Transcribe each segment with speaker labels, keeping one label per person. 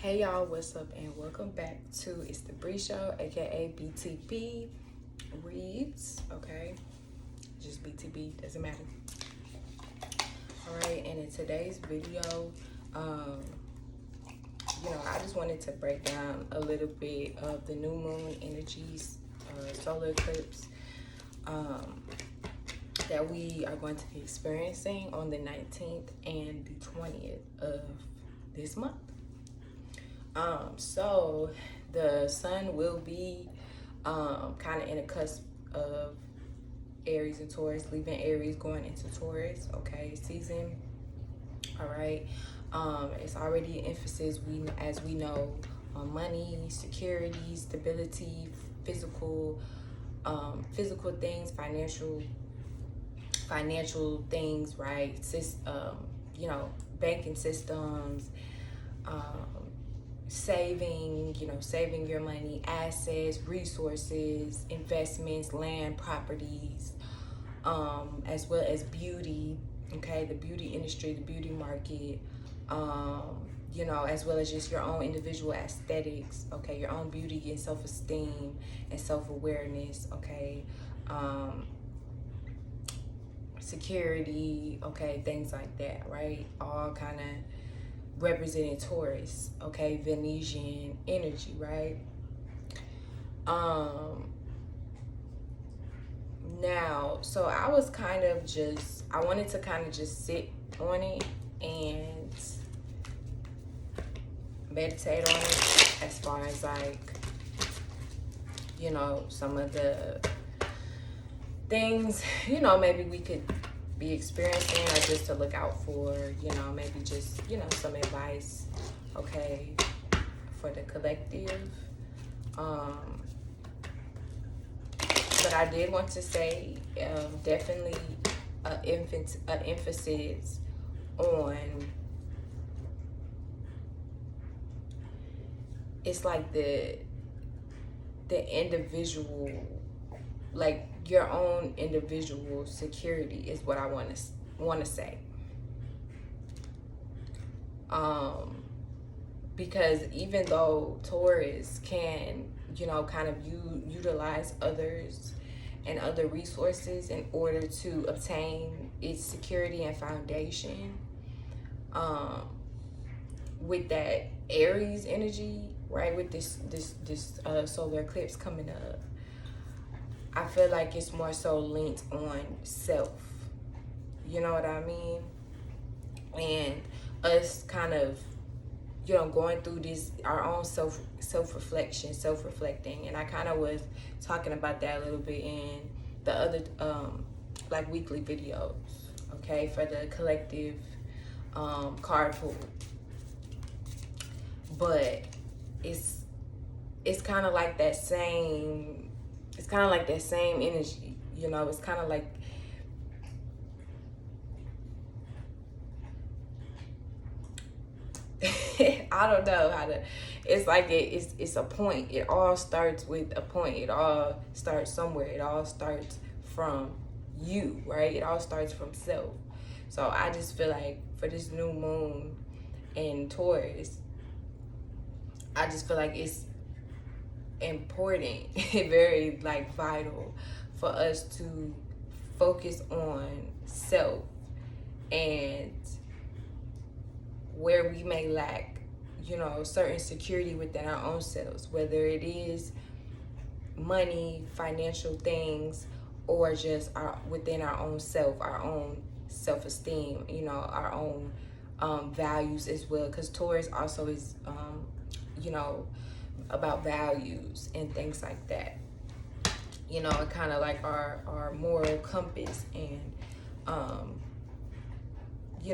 Speaker 1: Hey y'all, what's up and welcome back to It's the Bree Show, aka B.T.P. Reads, okay? Just B.T.P, doesn't matter. Alright, and in today's video, I just wanted to break down a little bit of the new moon energies, solar eclipse, that we are going to be experiencing on the 19th and the 20th of this month. So the sun will be kind of in a cusp of Aries and Taurus, leaving Aries, going into Taurus, okay, season. All right. It's already an emphasis, as we know, on money, security, stability, physical things, financial things, right? Banking systems, saving your money, assets, resources, investments, land, properties, as well as beauty, okay, the beauty industry, the beauty market, as well as just your own individual aesthetics, okay, your own beauty and self-esteem and self-awareness, okay, security, okay, things like that, right? All kind of representing Taurus, okay, Venusian energy, right? Now, so I wanted to kind of just sit on it and meditate on it, as far as some of the things, maybe we could be experiencing, or just to look out for, maybe just, some advice, okay, for the collective. But I did want to say, definitely an emphasis on, it's like the individual, like your own individual security is what I want to say. Because even though Taurus can, kind of utilize others and other resources in order to obtain its security and foundation, with that Aries energy, right, with this solar eclipse coming up, I feel like it's more so linked on self. You know what I mean? And us kind of, going through this, our own self-reflecting. And I kind of was talking about that a little bit in the other, weekly videos, okay, for the collective card pool. But it's kind of like that same, energy, it's kind of like, I don't know how to, it's like it's a point. It all starts with a point. It all starts somewhere. It all starts from you, right? It all starts from self. So I just feel like for this new moon in Taurus, I just feel like it's important, very vital for us to focus on self and where we may lack, certain security within our own selves, whether it is money, financial things, or just within our own self, our own self-esteem, our own values as well. Because Taurus also is, about values and things like that. Kind of like our moral compass and,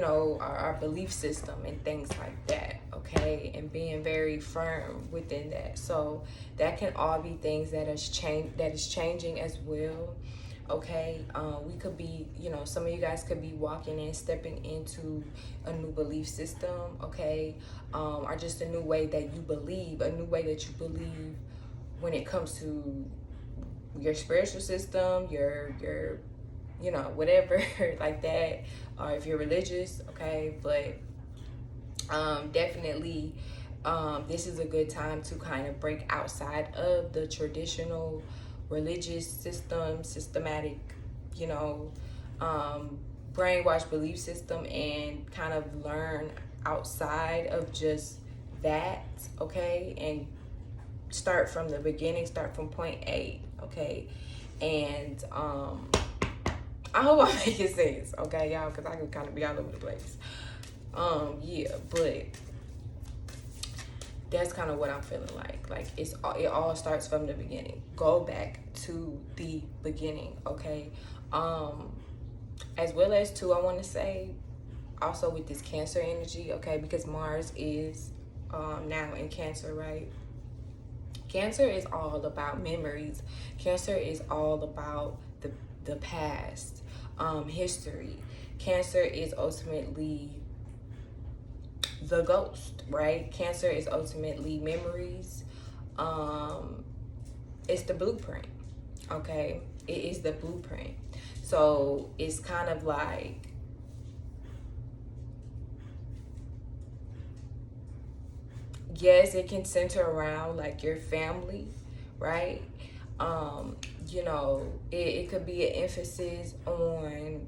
Speaker 1: our belief system and things like that, okay, and being very firm within that. So that can all be things that is changing as well, okay. We could be, some of you guys could be walking in, stepping into a new belief system, okay, or just a new way that you believe, when it comes to your spiritual system, your whatever, like that, or if you're religious, okay. But definitely This is a good time to kind of break outside of the traditional religious system, systematic, you know, brainwashed belief system, and kind of learn outside of just that, okay? And start from the beginning, start from point A, okay? And I hope I'm making sense, okay, y'all, because I can kind of be all over the place. Yeah, but that's kind of what I'm feeling like. Like, it all starts from the beginning. Go back to the beginning, okay? As well as too, I want to say also with this Cancer energy, okay, because Mars is now in Cancer, right? Cancer is all about memories. Cancer is all about the past, history. Cancer is ultimately the ghost, right? Cancer is ultimately memories. It's the blueprint, okay? It is the blueprint. So it's kind of like, yes, it can center around like your family, right? You know, it could be an emphasis on,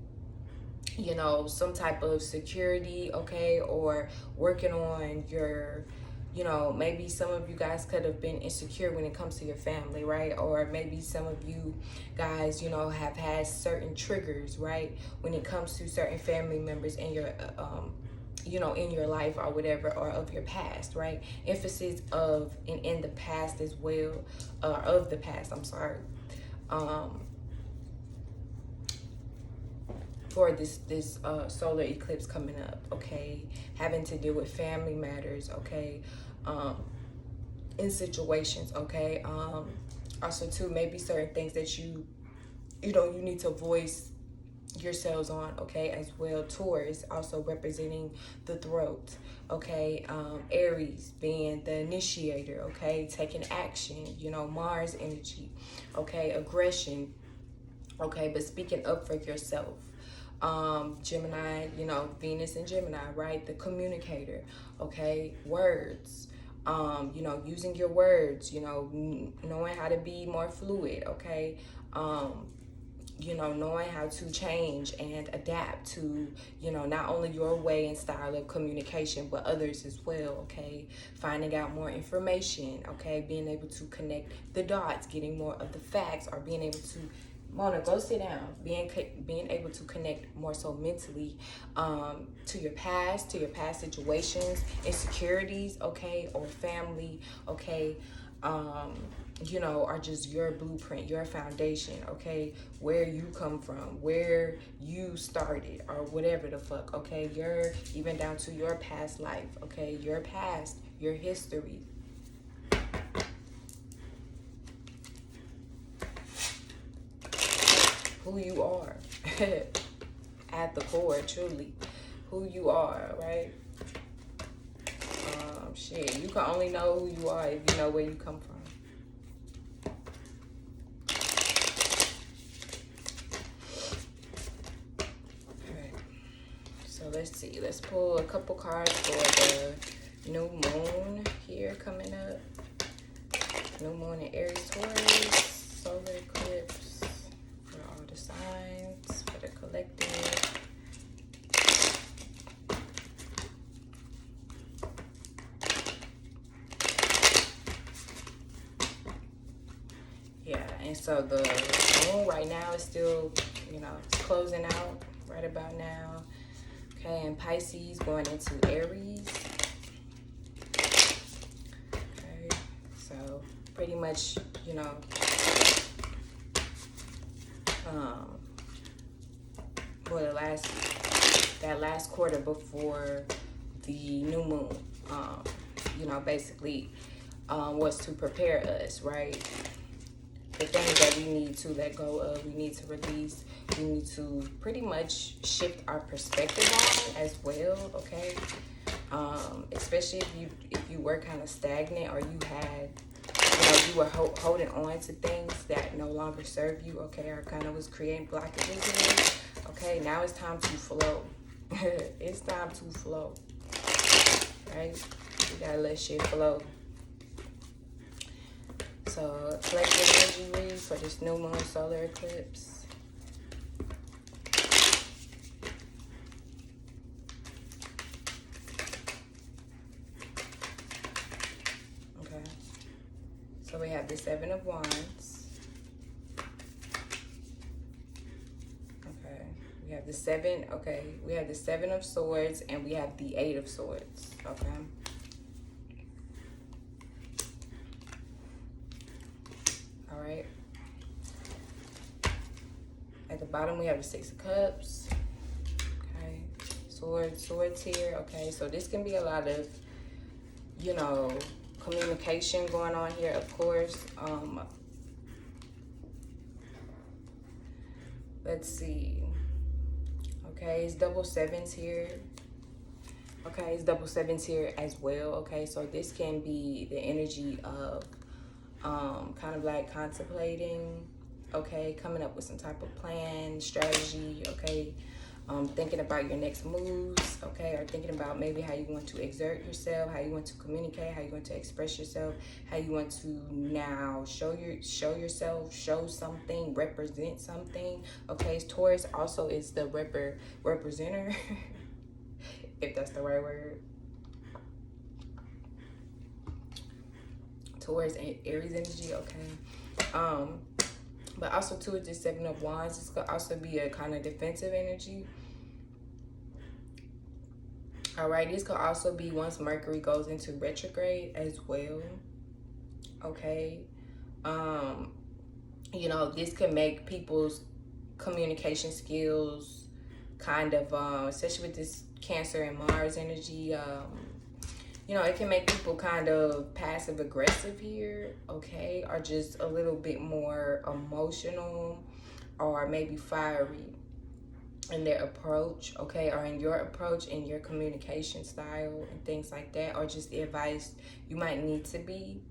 Speaker 1: you know, some type of security, okay, or working on your, you know, maybe some of you guys could have been insecure when it comes to your family, right? Or maybe some of you guys, you know, have had certain triggers, right, when it comes to certain family members in your you know, in your life or whatever, or of your past, right? Emphasis of in the past as well, of the past, I'm sorry. For this solar eclipse coming up, okay, having to deal with family matters, okay, in situations, okay, also too, maybe certain things that you know, you need to voice yourselves on, okay, as well. Taurus also representing the throat, okay. Aries being the initiator, okay, taking action, you know, Mars energy, okay, aggression, okay, but speaking up for yourself. Gemini, you know, Venus and Gemini, right? The communicator, okay, words, you know, using your words, you know, knowing how to be more fluid, okay, you know, knowing how to change and adapt to, you know, not only your way and style of communication, but others as well, okay? Finding out more information, okay? Being able to connect the dots, getting more of the facts, or being able to, Mona, go sit down. Being able to connect more so mentally to your past situations, insecurities, okay, or family, okay, you know, are just your blueprint, your foundation, okay, where you come from, where you started, or whatever the fuck, okay, your, even down to your past life, okay, your past, your history. Who you are at the core, truly, who you are, right? Shit, you can only know who you are if you know where you come from. So let's see. Let's pull a couple cards for the new moon here coming up. New moon in Aries, Taurus, solar eclipse for all the signs, for the collective. Yeah, and so the moon right now is still, you know, it's closing out right about now. Okay, and Pisces going into Aries. Okay, so pretty much, you know, for that last quarter before the new moon, you know, basically was to prepare us, right? The things that we need to let go of, we need to release, we need to pretty much shift our perspective on as well, okay? Especially if you were kind of stagnant, or you had, you know, you were holding on to things that no longer serve you, okay, or kind of was creating blockages, okay? Now it's time to flow. It's time to flow, right? You gotta let shit flow. So, collective energy read for this new moon solar eclipse. Okay. So we have the Seven of Wands. Okay. We have the Seven. Okay. We have the Seven of Swords, and we have the Eight of Swords. Okay. All right. At the bottom, we have the Six of Cups. Okay. Swords here. Okay. So this can be a lot of, you know, communication going on here, of course. Let's see. Okay, it's double sevens here. Okay, it's double sevens here as well. Okay, so this can be the energy of kind of like contemplating, okay, coming up with some type of plan, strategy, okay, thinking about your next moves, okay, or thinking about maybe how you want to exert yourself, how you want to communicate, how you want to express yourself, how you want to now show yourself, show something, represent something. Okay, Taurus also is the representer, if that's the right word. Taurus and Aries energy, okay. But also too, with this Seven of Wands, this could also be a kind of defensive energy. All right, this could also be once Mercury goes into retrograde as well. Okay. You know, this could make people's communication skills kind of, especially with this Cancer and Mars energy, you know, it can make people kind of passive aggressive here, okay, or just a little bit more emotional or maybe fiery in their approach, okay, or in your approach, in your communication style and things like that, or just the advice you might need to be,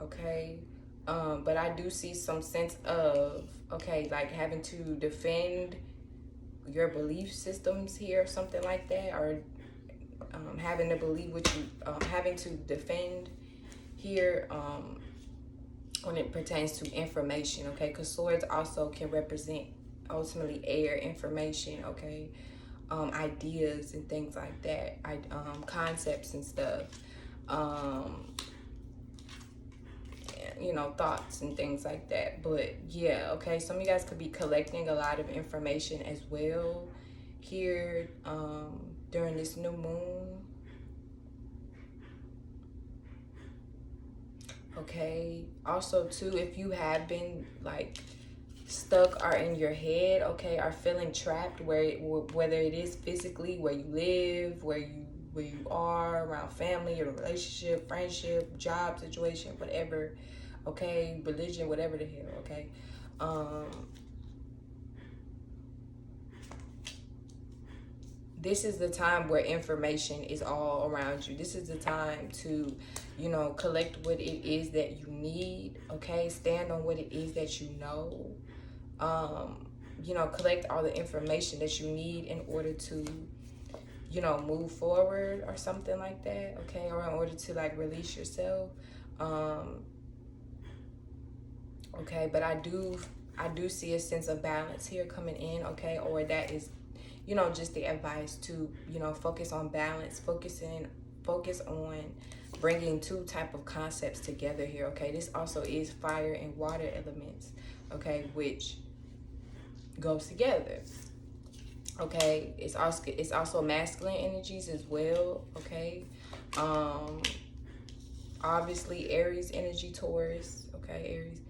Speaker 1: okay. But I do see some sense of, okay, like having to defend your belief systems here, something like that, or having to believe what you, having to defend here when it pertains to information, okay, because swords also can represent ultimately air, information, okay, ideas and things like that, concepts and stuff, you know, thoughts and things like that. But yeah, okay, some of you guys could be collecting a lot of information as well here during this new moon. Okay, also too, if you have been like stuck or in your head, okay, are feeling trapped, whether it is physically where you live, where you are around family, your relationship, friendship, job situation, whatever, okay, religion, whatever the hell, okay. This is the time where information is all around you. This is the time to, you know, collect what it is that you need, okay? Stand on what it is that you know. You know, collect all the information that you need in order to, you know, move forward or something like that, okay? Or in order to, like, release yourself. Okay, but I do see a sense of balance here coming in, okay? Or that is, you know, just the advice to, you know, focus on balance, focus on bringing two type of concepts together here, okay? This also is fire and water elements, okay, which goes together, okay? It's also masculine energies as well, okay? Obviously Aries energy, Taurus, okay? Aries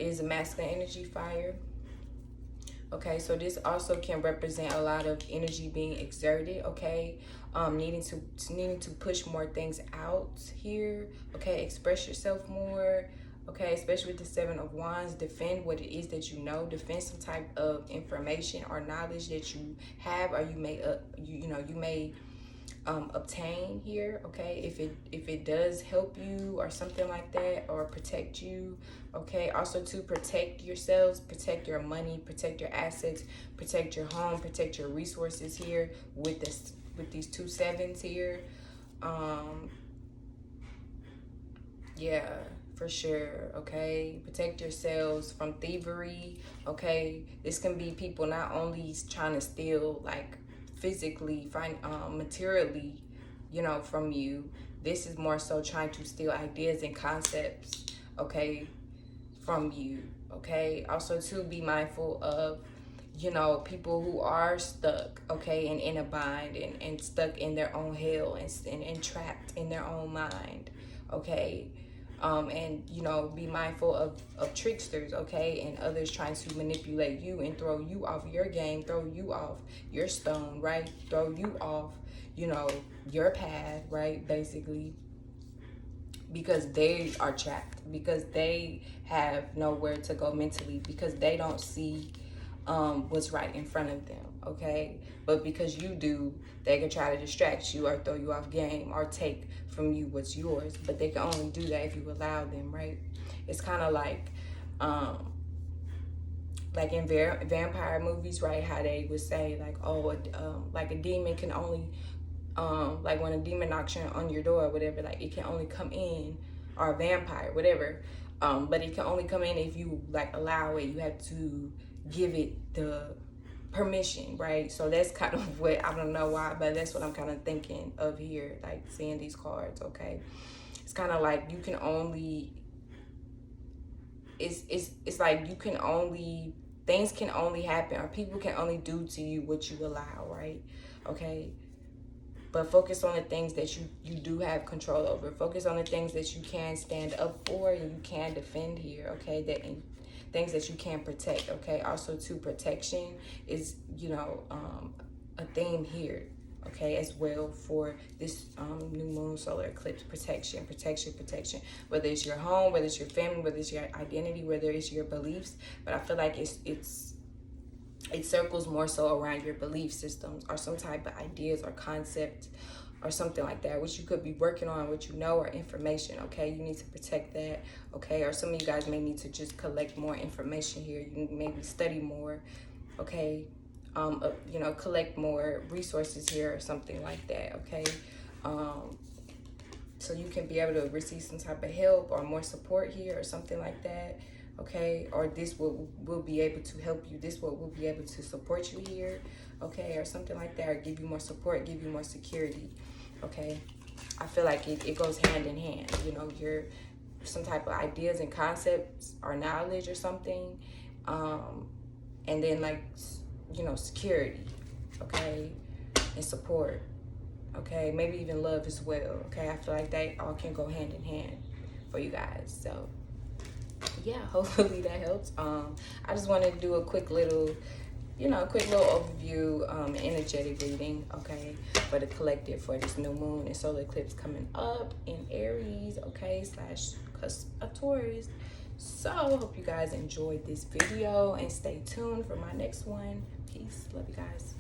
Speaker 1: is a masculine energy, fire. Okay, so this also can represent a lot of energy being exerted, okay? Needing to push more things out here, okay? Express yourself more, okay? Especially with the Seven of Wands, defend what it is that you know, defend some type of information or knowledge that you have, or you may, you may obtain here, okay, if it does help you or something like that, or protect you, okay. Also to protect yourselves, protect your money, protect your assets, protect your home, protect your resources here with these two sevens here, Yeah, for sure. Okay, protect yourselves from thievery. Okay, this can be people not only trying to steal like physically, materially, you know, from you. This is more so trying to steal ideas and concepts. Okay, from you. Okay, also to be mindful of, you know, people who are stuck, okay, and in a bind, and stuck in their own hell, and trapped in their own mind. Okay, and you know, be mindful of tricksters, okay, and others trying to manipulate you and throw you off your game, throw you off your stone, right, throw you off, you know, your path, right, basically, because they are trapped, because they have nowhere to go mentally, because they don't see what's right in front of them, okay? But because you do, they can try to distract you or throw you off game or take from you what's yours. But they can only do that if you allow them, right? It's kind of like in vampire movies, right? How they would say like, oh, like a demon can only, like when a demon knocks on your door or whatever, like it can only come in, or a vampire, whatever. But it can only come in if you like allow it. You have to give it the permission, right? So that's kind of what, I don't know why, but that's what I'm kind of thinking of here, like seeing these cards, okay? It's kind of like you can only, it's like you can only, things can only happen, or people can only do to you what you allow, right? Okay, but focus on the things that you do have control over. Focus on the things that you can stand up for and you can defend here, okay? That in things that you can protect, okay? Also, too, protection is, you know, a theme here, okay, as well for this new moon solar eclipse. Protection, protection, protection. Whether it's your home, whether it's your family, whether it's your identity, whether it's your beliefs. But I feel like it circles more so around your belief systems or some type of ideas or concept or something like that, which you could be working on, what you know, or information, okay? You need to protect that, okay? Or some of you guys may need to just collect more information here. You maybe study more, okay? You know, collect more resources here or something like that, okay? So you can be able to receive some type of help or more support here or something like that, okay? Or this will be able to help you. This will be able to support you here, okay? Or something like that, or give you more support, give you more security, okay? I feel like it goes hand in hand, you know, your some type of ideas and concepts or knowledge or something, and then like, you know, security, okay, and support, okay, maybe even love as well, okay? I feel like they all can go hand in hand for you guys. So yeah, hopefully that helps. I just wanted to do a quick little, you know, quick little overview, energetic reading, okay, for the collective for this new moon and solar eclipse coming up in Aries, okay, slash cusp of Taurus. So hope you guys enjoyed this video and stay tuned for my next one. Peace, love you guys.